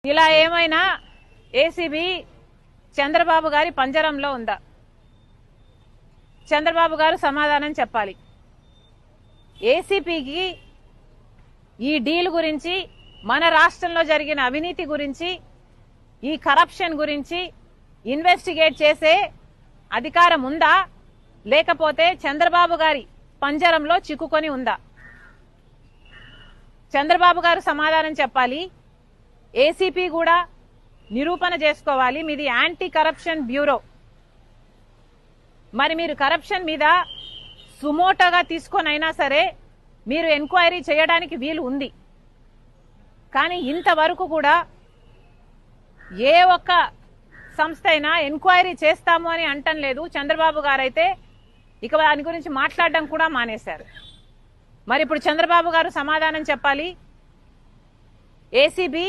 ఇలా ఏమైనా ఏసీబీ చంద్రబాబు గారి పంజరంలో ఉందా? చంద్రబాబు గారు సమాధానం చెప్పాలి. ఏసీపీకి ఈ డీల్ గురించి, మన రాష్ట్రంలో జరిగిన అవినీతి గురించి, ఈ కరప్షన్ గురించి ఇన్వెస్టిగేట్ చేసే అధికారం ఉందా, లేకపోతే చంద్రబాబు గారి పంజరంలో చిక్కుకొని ఉందా? చంద్రబాబు గారు సమాధానం చెప్పాలి. ఏసీపీ కూడా నిరూపణ చేసుకోవాలి. మీది యాంటీ కరప్షన్ బ్యూరో. మరి మీరు కరప్షన్ మీద సుమోటోగా తీసుకొనైనా సరే మీరు ఎంక్వైరీ చేయడానికి వీలు ఉంది. కానీ ఇంతవరకు కూడా ఏ ఒక్క సంస్థ అయినా ఎంక్వైరీ చేస్తాము అని అంటం లేదు. చంద్రబాబు గారైతే ఇక దాని గురించి మాట్లాడడం కూడా మానేశారు. మరి ఇప్పుడు చంద్రబాబు గారు సమాధానం చెప్పాలి. ఏసీబీ